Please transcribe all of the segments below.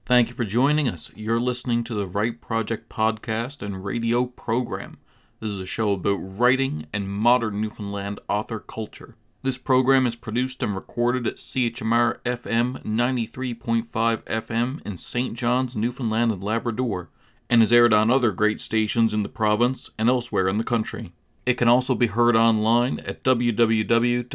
Thank you for joining us. You're listening to the Write Project podcast and radio program. This is a show about writing and modern Newfoundland author culture. This program is produced and recorded at CHMR FM 93.5 FM in St. John's, Newfoundland and Labrador, and is aired on other great stations in the province and elsewhere in the country. It can also be heard online at www.chmr.ca.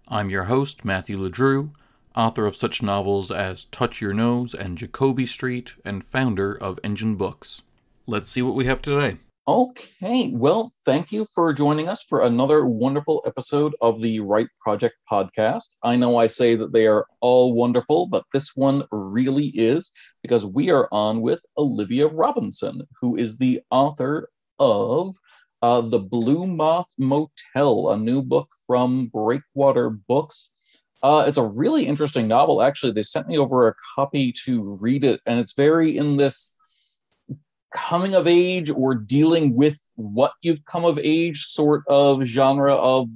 I'm your host, Matthew LeDrew, author of such novels as Touch Your Nose and Jacoby Street, and founder of Engine Books. Let's see what we have today. Okay, well, thank you for joining us for another wonderful episode of the Write Project podcast. I know I say that they are all wonderful, but this one really is, because we are on with Olivia Robinson, who is the author of The Blue Moth Motel, a new book from Breakwater Books. It's a really interesting novel, actually. They sent me over a copy to read it, and it's very in this coming of age or dealing with what you've come of age sort of genre of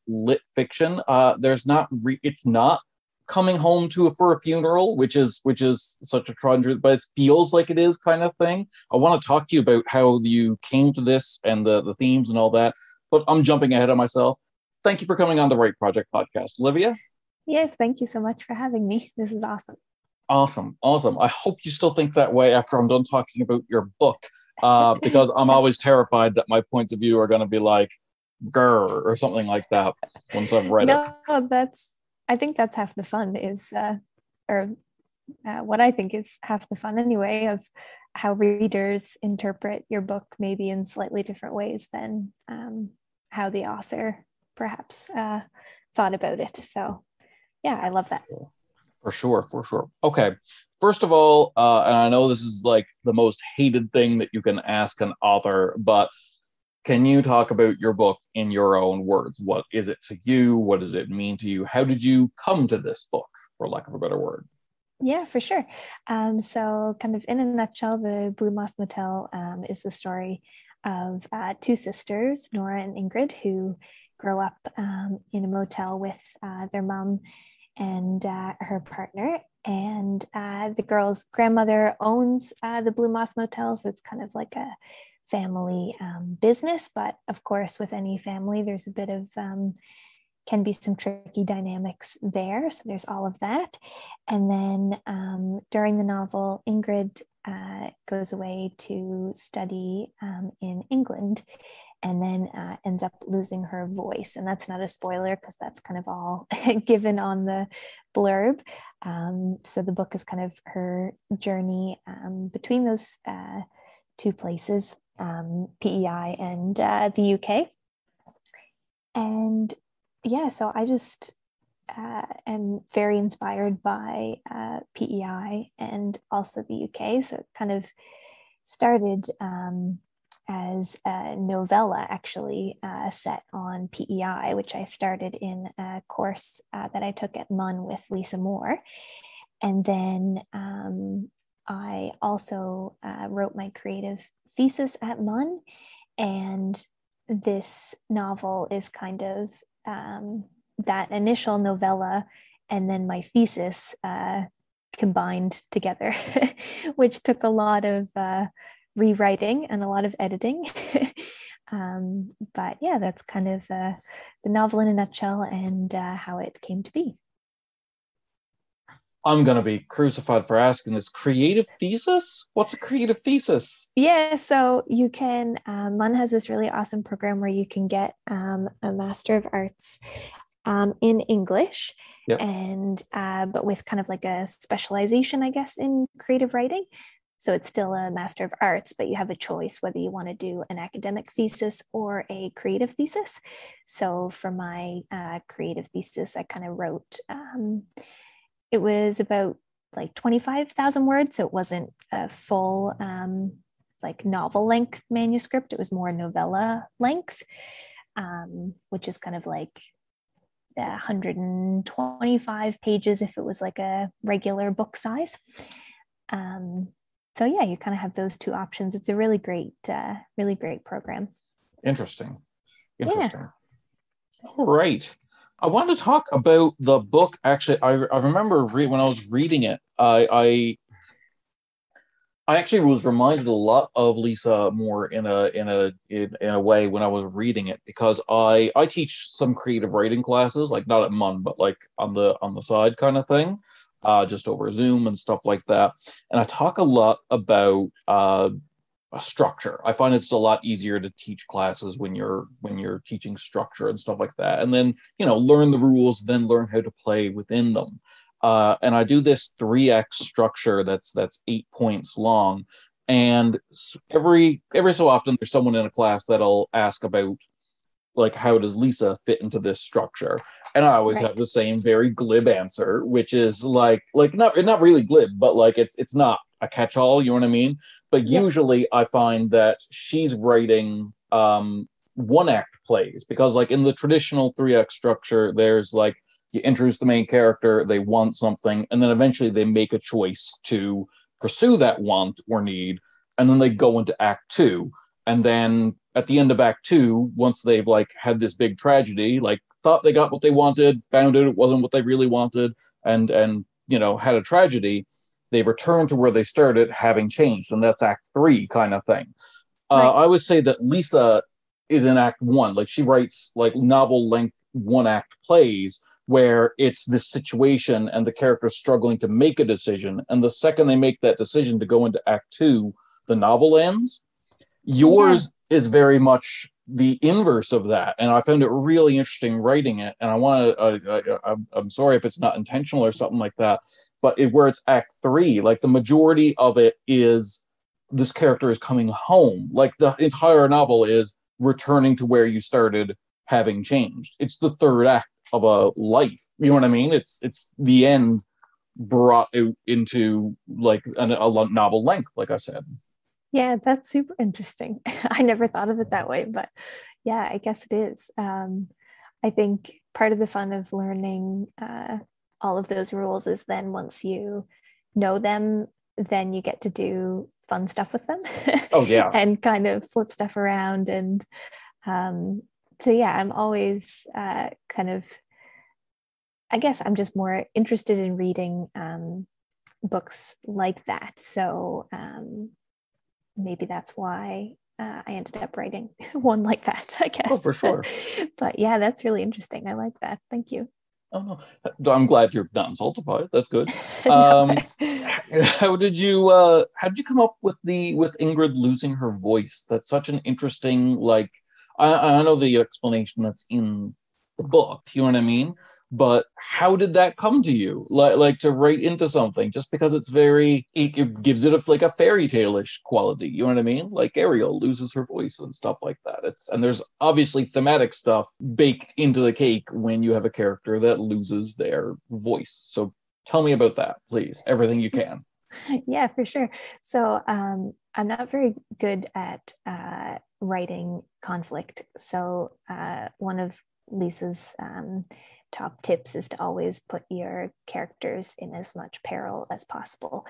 lit fiction. It's not coming home for a funeral, which is such a tragedy, but it feels like it is kind of thing. I want to talk to you about how you came to this and the themes and all that, but I'm jumping ahead of myself. Thank you for coming on the Write Project podcast, Olivia. Yes, thank you so much for having me. This is awesome. Awesome. I hope you still think that way after I'm done talking about your book, because I'm always terrified that my points of view are going to be like, grr, or something like that once I've read it. I think that's half the fun what I think is half the fun anyway, of how readers interpret your book maybe in slightly different ways than how the author perhaps thought about it. So yeah, I love that. For sure. Okay. First of all, and I know this is like the most hated thing that you can ask an author, but can you talk about your book in your own words? What is it to you? What does it mean to you? How did you come to this book, for lack of a better word? Yeah, for sure. So kind of in a nutshell, the Blue Moth Motel is the story of two sisters, Nora and Ingrid, who grow up in a motel with their mom and her partner, and the girl's grandmother owns the Blue Moth Motel, so it's kind of like a family business. But of course, with any family, there's a bit of can be some tricky dynamics there. So there's all of that. And then during the novel, Ingrid goes away to study in England, and then ends up losing her voice. And that's not a spoiler because that's kind of all given on the blurb. So the book is kind of her journey between those two places, PEI and the UK. And yeah, so I just am very inspired by PEI and also the UK. So it kind of started as a novella, actually, set on PEI, which I started in a course that I took at MUN with Lisa Moore. And then I also wrote my creative thesis at MUN. And this novel is kind of that initial novella and then my thesis combined together, which took a lot of rewriting and a lot of editing. But yeah, that's kind of the novel in a nutshell and how it came to be. I'm going to be crucified for asking this. Creative thesis? What's a creative thesis? Yeah, so you can, MUN has this really awesome program where you can get a Master of Arts in English, yep. And but with kind of like a specialization, I guess, in creative writing. So it's still a Master of Arts, but you have a choice whether you want to do an academic thesis or a creative thesis. So for my creative thesis, I kind of wrote, it was about like 25,000 words. So it wasn't a full like novel length manuscript. It was more novella length, which is kind of like 125 pages if it was like a regular book size. So yeah, you kind of have those two options. It's a really great program. Interesting. Yeah. All right. I want to talk about the book. Actually, I remember when I was reading it, I actually was reminded a lot of Lisa Moore in a way when I was reading it, because I teach some creative writing classes, like not at MUN, but like on the side kind of thing, just over Zoom and stuff like that. And I talk a lot about a structure. I find it's a lot easier to teach classes when you're teaching structure and stuff like that, and then learn the rules, then learn how to play within them. And I do this 3x structure that's 8 points long, and every so often there's someone in a class that'll ask about, like, how does Lisa fit into this structure? And I always have the same very glib answer, which is like not really glib, but like it's not a catch-all, you know what I mean? But usually I find that she's writing one act plays, because like in the traditional 3x structure, there's like, you introduce the main character, they want something, and then eventually they make a choice to pursue that want or need, and then they go into act two. And then at the end of act two, once they've like had this big tragedy, like thought they got what they wanted, found out it wasn't what they really wanted, and had a tragedy, they return to where they started, having changed, and that's act three kind of thing. I would say that Lisa is in act one. Like, she writes like novel length one act plays where it's this situation and the character's struggling to make a decision. And the second they make that decision to go into act two, the novel ends. Yours is very much the inverse of that. And I found it really interesting writing it. And I want to, I'm sorry if it's not intentional or something like that, but where it's act three, like the majority of it is this character is coming home. Like the entire novel is returning to where you started, having changed. It's the third act of a life. You know what I mean? It's the end brought out into like a novel length, like I said. Yeah, that's super interesting. I never thought of it that way, but yeah, I guess it is. I think part of the fun of learning all of those rules is then once you know them, then you get to do fun stuff with them. Oh yeah. And kind of flip stuff around. And so yeah, I'm always kind of, I guess I'm just more interested in reading books like that. So maybe that's why I ended up writing one like that, I guess. Oh, for sure. But yeah, that's really interesting. I like that. Thank you. Oh, no. I'm glad you're not insulted by it. That's good. How did you come up with Ingrid losing her voice? That's such an interesting, like, I know the explanation that's in the book, you know what I mean? But how did that come to you? Like to write into something just because it gives it like a fairy tale-ish quality, you know what I mean? Like Ariel loses her voice and stuff like that. And there's obviously thematic stuff baked into the cake when you have a character that loses their voice. So tell me about that, please. Everything you can. Yeah, for sure. So I'm not very good at writing conflict. So one of Lisa's top tips is to always put your characters in as much peril as possible.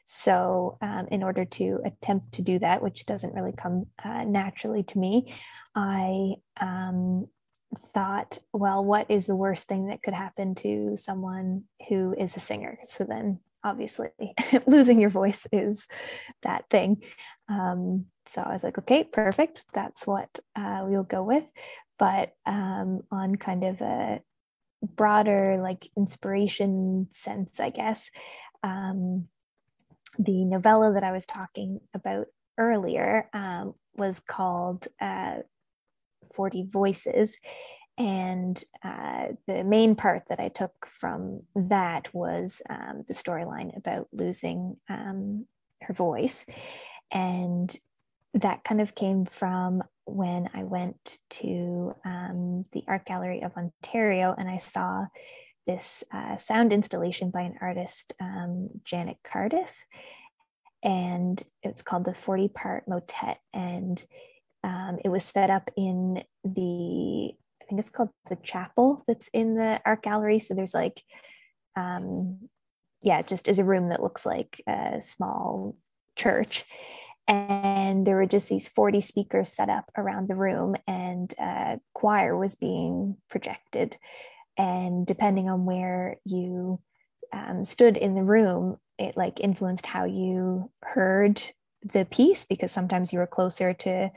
So in order to attempt to do that, which doesn't really come naturally to me, I thought, well, what is the worst thing that could happen to someone who is a singer? So then obviously losing your voice is that thing. So I was like, okay, perfect. That's what we'll go with. But on kind of a broader like inspiration sense, I guess, the novella that I was talking about earlier was called 40 Voices. And the main part that I took from that was the storyline about losing her voice. And that kind of came from when I went to the Art Gallery of Ontario, and I saw this sound installation by an artist, Janet Cardiff, and it's called the 40-part motet. And it was set up in I think it's called the chapel that's in the art gallery. So there's like, just is a room that looks like a small church. And there were just these 40 speakers set up around the room, and a choir was being projected And depending on where you stood in the room, it like influenced how you heard the piece, because sometimes you were closer to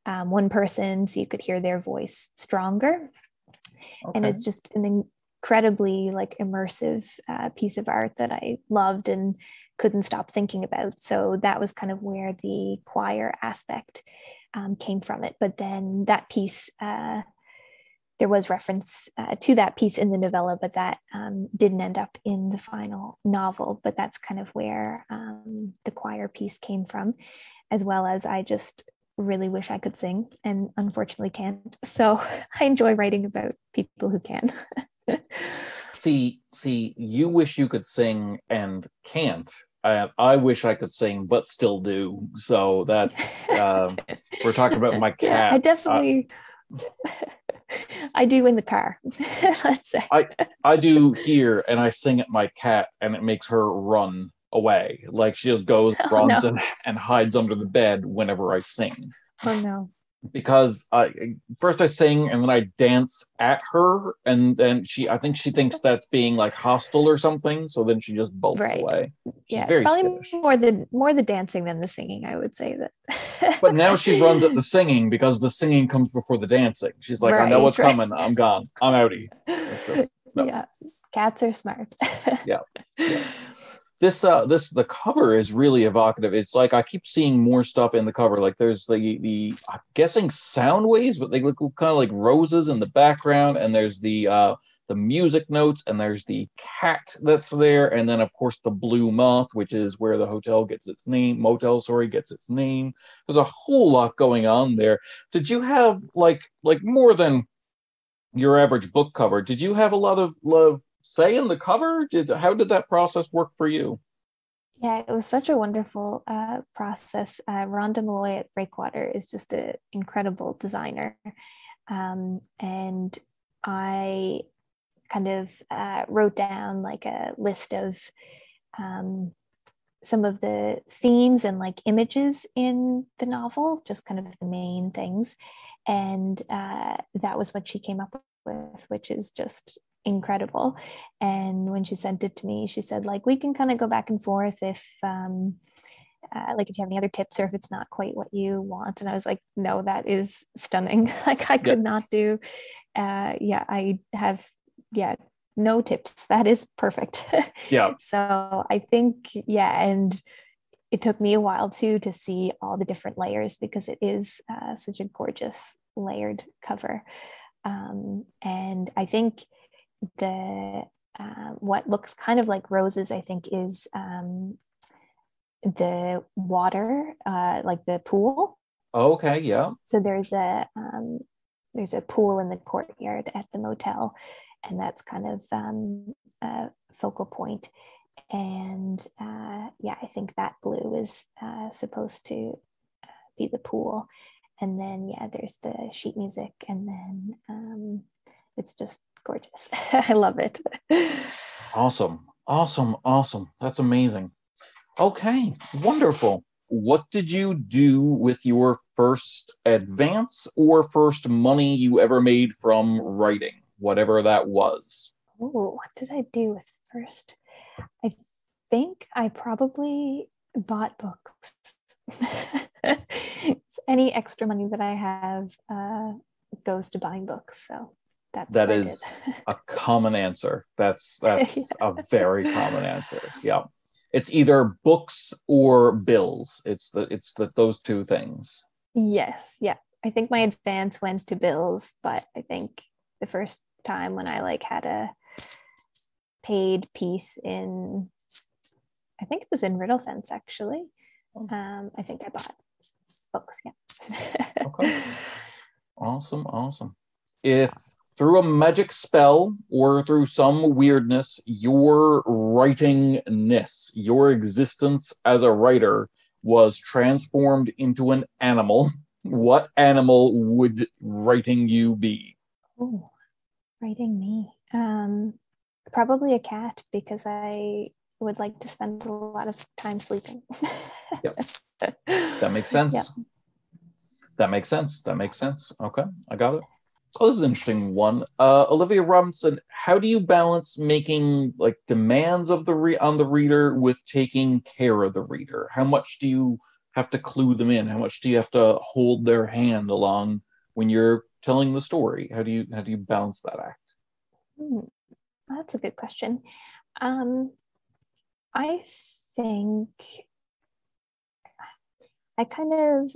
one person, so you could hear their voice stronger. Okay. And it's just an incredibly like immersive piece of art that I loved and couldn't stop thinking about. So that was kind of where the choir aspect came from it. But then that piece, there was reference to that piece in the novella, but that didn't end up in the final novel. But that's kind of where the choir piece came from, as well as I just really wish I could sing and unfortunately can't. So I enjoy writing about people who can. See, you wish you could sing and can't. I wish I could sing but still do. So that's we're talking about my cat. Yeah, I definitely I do in the car. Let's say I do here, and I sing at my cat, and it makes her run away. Like she just goes, runs, and hides under the bed whenever I sing. Oh no. Because first I sing and then I dance at her, and then I think she thinks that's being like hostile or something, so then she just bolts away. She's very it's probably skittish. more the dancing than the singing, I would say that. But now she runs at the singing because the singing comes before the dancing. She's like, I know what's coming. I'm gone. I'm outie. No. Yeah, cats are smart. Yeah. The cover is really evocative. It's like I keep seeing more stuff in the cover. Like there's the I'm guessing sound waves, but they look kind of like roses in the background, and there's the music notes, and there's the cat that's there, and then of course the Blue Moth, which is where the motel gets its name. There's a whole lot going on there. Did you have like more than your average book cover? Did you have a lot of say in the cover? How did that process work for you? Yeah, it was such a wonderful process. Rhonda Malloy at Breakwater is just an incredible designer. And I kind of wrote down like a list of some of the themes and like images in the novel, just kind of the main things. And that was what she came up with, which is just incredible. And when she sent it to me, she said like, we can kind of go back and forth if like if you have any other tips or if it's not quite what you want. And I was like, no, that is stunning. Like I could not do I have no tips. That is perfect. Yeah. So I think and it took me a while too to see all the different layers, because it is such a gorgeous layered cover. And I think the what looks kind of like roses, I think, is the water, like the pool. Oh, okay, yeah. So there's a pool in the courtyard at the motel, and that's kind of a focal point. And I think that blue is supposed to be the pool. And then there's the sheet music, and then it's just gorgeous. I love it. Awesome. That's amazing. Okay, wonderful. What did you do with your first advance or first money you ever made from writing, whatever that was? Oh, what did I do with first? I think I probably bought books. Any extra money that I have goes to buying books. So that is a common answer. That's a very common answer. Yeah. It's either books or bills. It's those two things. Yes. Yeah. I think my advance went to bills, but I think the first time when I like had a paid piece in, I think it was in Riddle Fence actually. I think I bought books. Yeah. Okay. Awesome. If through a magic spell or through some weirdness, your writingness, your existence as a writer was transformed into an animal, what animal would writing you be? Oh, writing me. Probably a cat, because I would like to spend a lot of time sleeping. Yep. That makes sense. Yeah. That makes sense. Okay, I got it. Oh, this is an interesting one. Olivia Robinson, how do you balance making like demands of on the reader with taking care of the reader? How much do you have to clue them in? How much do you have to hold their hand along when you're telling the story? How do you balance that act? Hmm, that's a good question. I think I kind of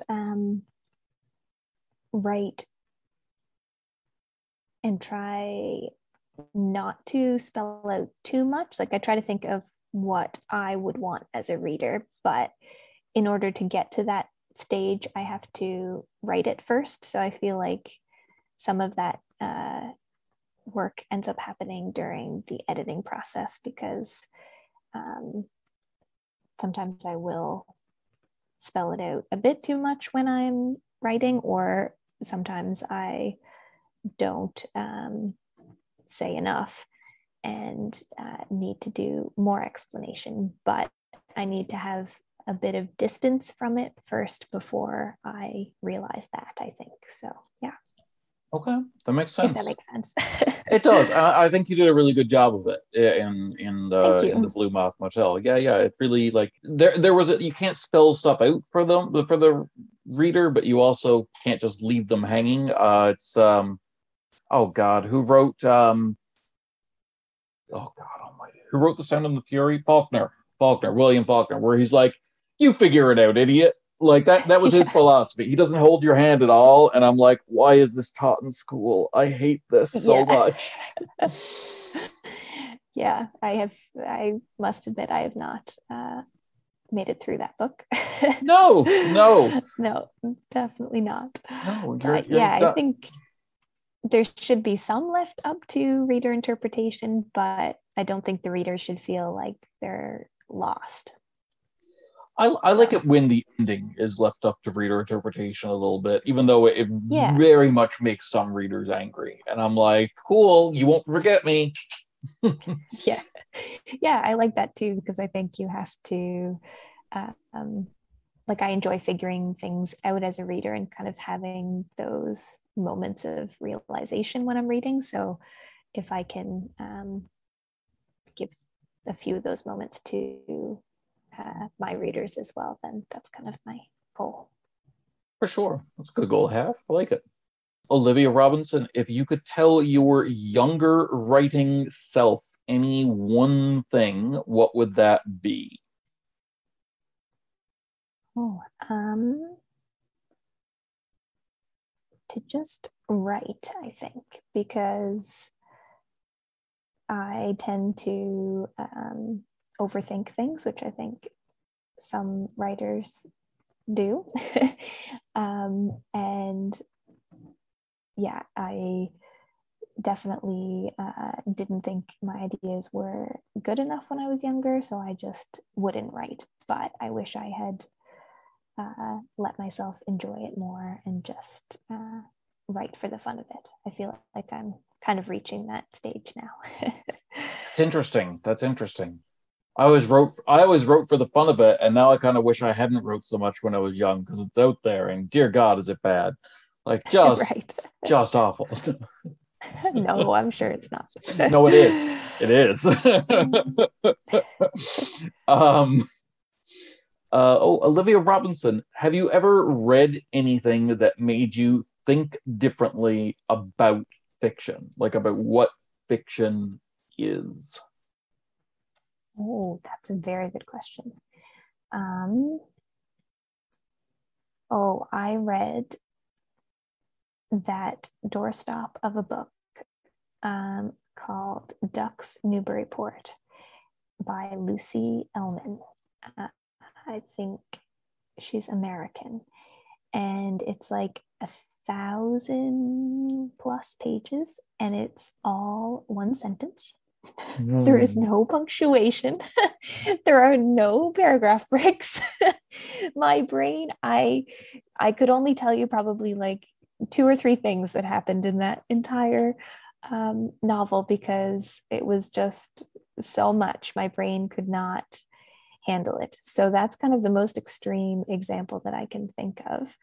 write and try not to spell out too much. Like I try to think of what I would want as a reader, but in order to get to that stage, I have to write it first. So I feel like some of that work ends up happening during the editing process because sometimes I will spell it out a bit too much when I'm writing, or sometimes I don't say enough and need to do more explanation, but I need to have a bit of distance from it first before I realize that, I think. So, yeah. Okay, that makes sense. If that makes sense. It does. I think you did a really good job of it in Thank you. the Blue Moth Motel. Yeah, yeah. It really like there was you can't spell stuff out for the reader, but you also can't just leave them hanging. It's oh God, who wrote oh God Almighty, who wrote The Sound and the Fury? William Faulkner, where he's like, "You figure it out, idiot." Like that was his philosophy. He doesn't hold your hand at all, and I'm like, why is this taught in school? I hate this so much. Yeah, I must admit I have not made it through that book. No, definitely not. No, But you're I think there should be some left up to reader interpretation, but I don't think the reader should feel like they're lost. I like it when the ending is left up to reader interpretation a little bit, even though it very much makes some readers angry. And I'm like, cool, you won't forget me. Yeah, I like that too, because I think you have to like I enjoy figuring things out as a reader and kind of having those moments of realization when I'm reading. So if I can give a few of those moments to my readers as well, then that's kind of my goal. For sure. That's a good goal to have. I like it. Olivia Robinson, if you could tell your younger writing self any one thing, what would that be? To just write, I think, because I tend to overthink things, which I think some writers do. And yeah, I definitely didn't think my ideas were good enough when I was younger, so I just wouldn't write. But I wish I had let myself enjoy it more and just write for the fun of it. I feel like I'm kind of reaching that stage now. That's interesting. I always wrote for the fun of it, and now I kind of wish I hadn't wrote so much when I was young because it's out there, and dear God, is it bad? Like just awful. No, I'm sure it's not. No, it is. It is. Olivia Robinson, have you ever read anything that made you think differently about fiction, like about what fiction is? Oh, that's a very good question. I read that doorstop of a book called Ducks Newburyport by Lucy Ellman. I think she's American, and it's like 1,000+ pages, and it's all one sentence. There is no punctuation. There are no paragraph breaks. My brain, I could only tell you probably like 2 or 3 things that happened in that entire novel because it was just so much. My brain could not handle it. So that's kind of the most extreme example that I can think of.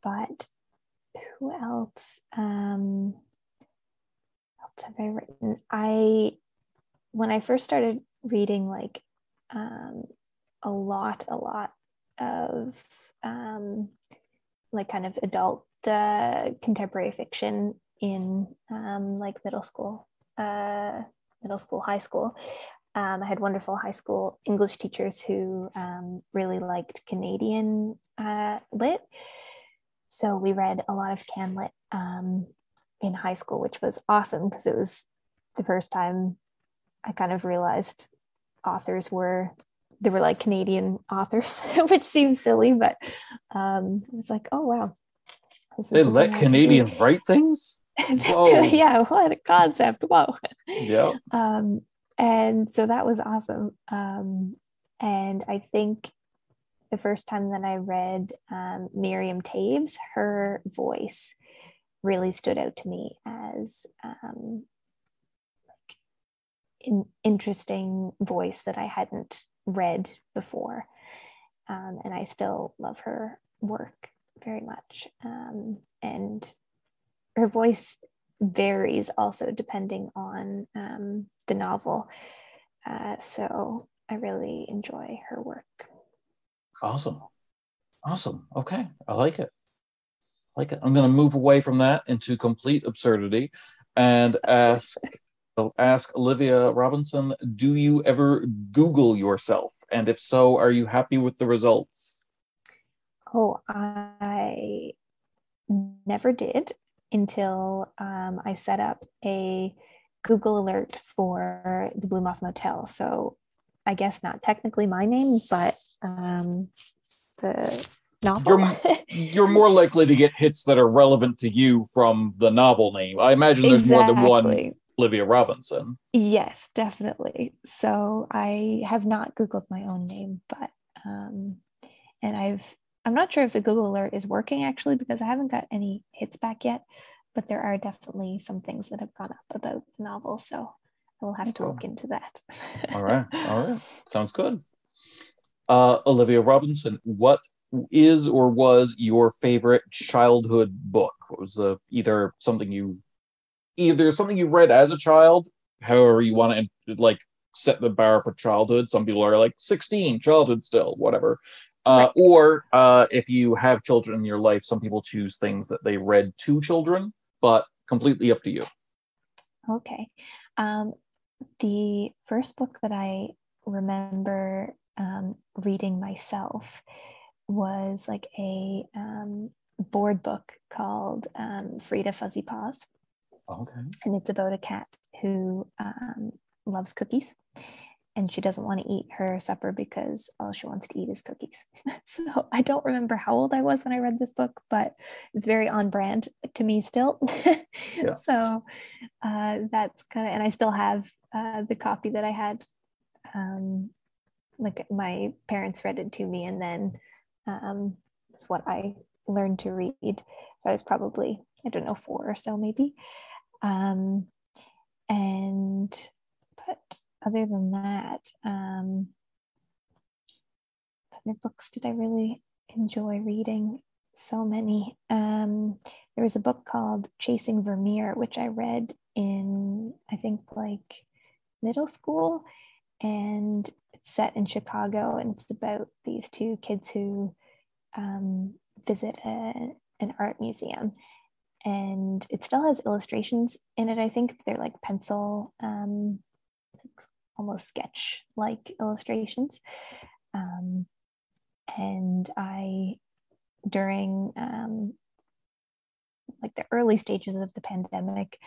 But Who else? What else have I written? When I first started reading like a lot of like kind of adult contemporary fiction in like middle school, high school. I had wonderful high school English teachers who really liked Canadian lit. So we read a lot of Can Lit in high school, which was awesome because it was the first time I kind of realized they were like Canadian authors, which seems silly, but it was like, oh wow. They let Canadians write things? Whoa. Yeah, what a concept. Whoa. Yeah. And so that was awesome. And I think the first time that I read Miriam Taves, her voice really stood out to me as an interesting voice that I hadn't read before. And I still love her work very much. And her voice varies also depending on the novel. So I really enjoy her work. Awesome. Okay. I like it. I'm going to move away from that into complete absurdity and ask Olivia Robinson, do you ever Google yourself? And if so, are you happy with the results? Oh, I never did until I set up a Google alert for the Blue Moth Motel. So I guess not technically my name, but the novel. You're more likely to get hits that are relevant to you from the novel name. I imagine there's more than one Olivia Robinson. Yes, definitely. So I have not Googled my own name, but and I'm not sure if the Google alert is working actually because I haven't got any hits back yet, but there are definitely some things that have gone up about the novel. So I will have to look into that. All right. Sounds good. Olivia Robinson, what is or was your favorite childhood book? What was either something you read as a child, however you want to like set the bar for childhood. Some people are like 16, childhood still, whatever. Right. Or if you have children in your life, some people choose things that they read to children, but completely up to you. Okay. The first book that I remember reading myself was like a board book called Frida Fuzzy Paws. Okay. And it's about a cat who loves cookies, and she doesn't want to eat her supper because all she wants to eat is cookies. So I don't remember how old I was when I read this book, but it's very on brand to me still. Yeah. So that's kind of, and I still have the copy that I had. Like my parents read it to me, and then it's what I learned to read. So I was probably, I don't know, 4 or so maybe. But other than that, other books did I really enjoy reading? So many. There was a book called Chasing Vermeer, which I read in, I think, like middle school, and it's set in Chicago, and it's about these 2 kids who visit an art museum. And it still has illustrations in it, I think. They're like pencil, almost sketch-like illustrations. And I, during like the early stages of the pandemic,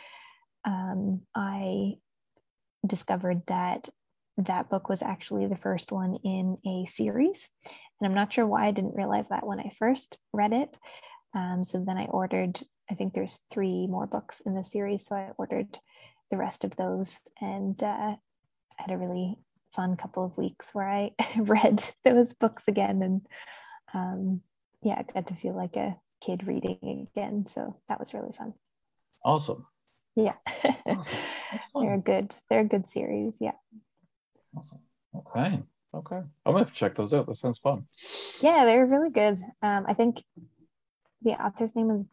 I discovered that book was actually the first one in a series. And I'm not sure why I didn't realize that when I first read it. So then I ordered, I think there's 3 more books in the series. So I ordered the rest of those, and had a really fun couple of weeks where I read those books again. And yeah, I got to feel like a kid reading again. So that was really fun. Awesome. Yeah. Awesome. That's fun. They're a good series. Yeah. Awesome. Okay. I'm gonna have to check those out. That sounds fun. Yeah, they're really good. I think the author's name is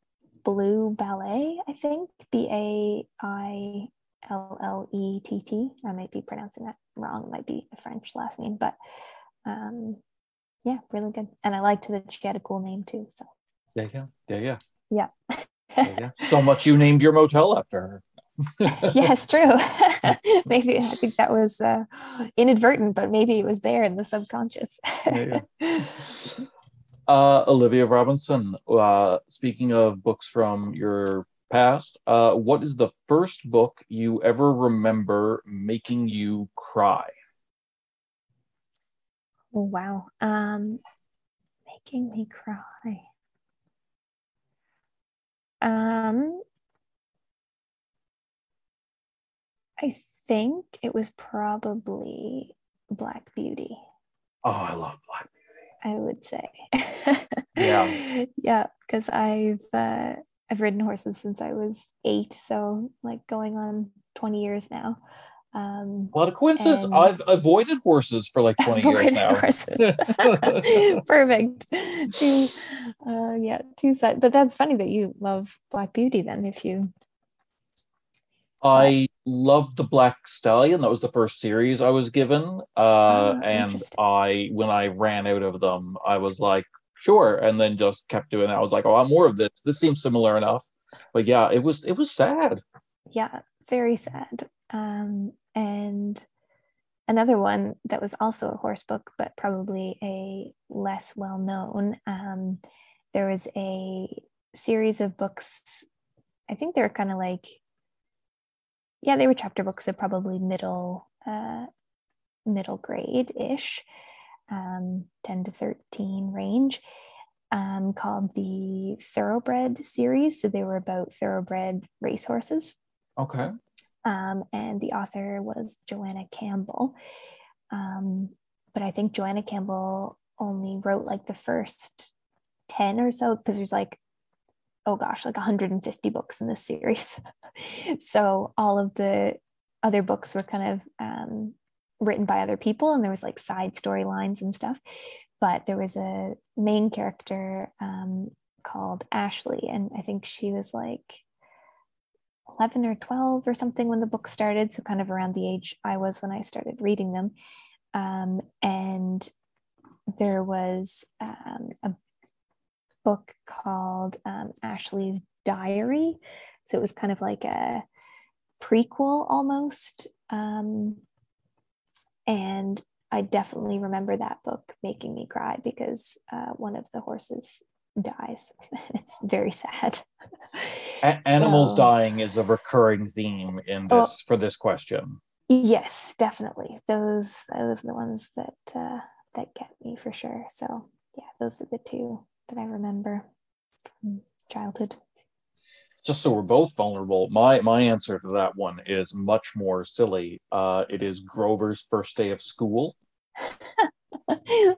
Blue Ballet, I think, Baillett. I might be pronouncing that wrong. It might be a French last name, but yeah, really good. And I liked that she had a cool name too. So Yeah. yeah. So much you named your motel after her. Yes, true. Maybe I think that was inadvertent, but maybe it was there in the subconscious. Olivia Robinson, speaking of books from your past, what is the first book you ever remember making you cry? Oh, wow. Making me cry. I think it was probably Black Beauty. Oh, I love Black Beauty. I would say. Yeah. Yeah, because I've ridden horses since I was 8, so like going on 20 years now. What a coincidence. I've avoided horses for like 20 years now. Horses. Perfect. Two sides. But that's funny that you love Black Beauty then, if you... I loved the Black Stallion. That was the first series I was given. And when I ran out of them, I was like, sure. And then just kept doing it. I was like, oh, I want more of this. This seems similar enough. But yeah, it was sad. Yeah, very sad. And another one that was also a horse book, but probably a less well-known. There was a series of books. I think they were kind of like, yeah, they were chapter books, so probably middle grade-ish, 10 to 13 range, called the Thoroughbred series. So they were about thoroughbred racehorses. Okay. And the author was Joanna Campbell. But I think Joanna Campbell only wrote like the first 10 or so, because there's like, oh gosh, like 150 books in this series. So all of the other books were kind of written by other people, and there was like side storylines and stuff. But there was a main character called Ashley, and I think she was like 11 or 12 or something when the book started, so kind of around the age I was when I started reading them. And there was a book called Ashley's Diary, so it was kind of like a prequel almost, and I definitely remember that book making me cry because one of the horses dies. It's very sad. Animals dying is a recurring theme in this for this question. Yes, definitely. Those are the ones that get me for sure. So yeah, those are the two that I remember from childhood. Just so we're both vulnerable, my answer to that one is much more silly. It is Grover's First Day of School.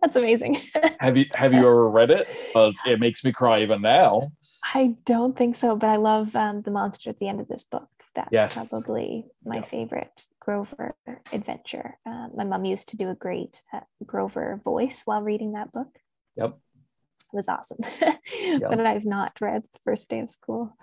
That's amazing. Have you ever read it? Because it makes me cry even now. I don't think so, but I love the monster at the end of this book. That's probably my favorite Grover adventure. My mom used to do a great Grover voice while reading that book. Yep. It was awesome. But I've not read The First Day of School.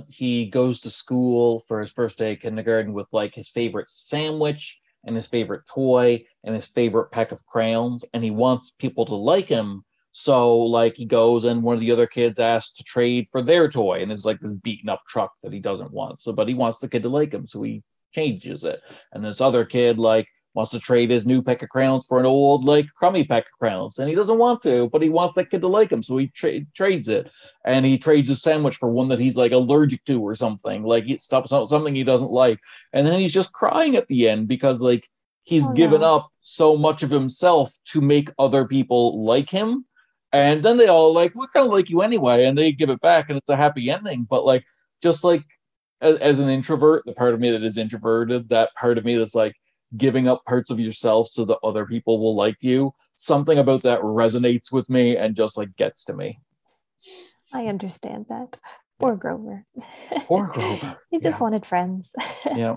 He goes to school for his first day of kindergarten with like his favorite sandwich and his favorite toy and his favorite pack of crayons, and he wants people to like him. So like he goes and one of the other kids asks to trade for their toy, and it's like this beaten up truck that he doesn't want. So, but he wants the kid to like him, so he changes it. And this other kid like wants to trade his new pack of crayons for an old like crummy pack of crayons, and he doesn't want to, but he wants that kid to like him, so he trades it. And he trades his sandwich for one that he's like allergic to or something, like something he doesn't like. And then he's just crying at the end because like he's given up so much of himself to make other people like him. And then they all like, we're gonna like you anyway, and they give it back, and it's a happy ending. But like, just like as an introvert, the part of me that is introverted, that part of me that's like giving up parts of yourself so that other people will like you, something about that resonates with me and just like gets to me. I understand that. Poor Grover. Poor Grover. He just wanted friends. Yeah.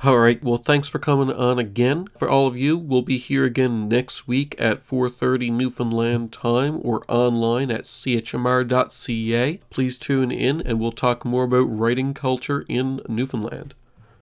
All right, well, thanks for coming on again. For all of you, we'll be here again next week at 4:30 Newfoundland time or online at chmr.ca. Please tune in and we'll talk more about writing culture in Newfoundland.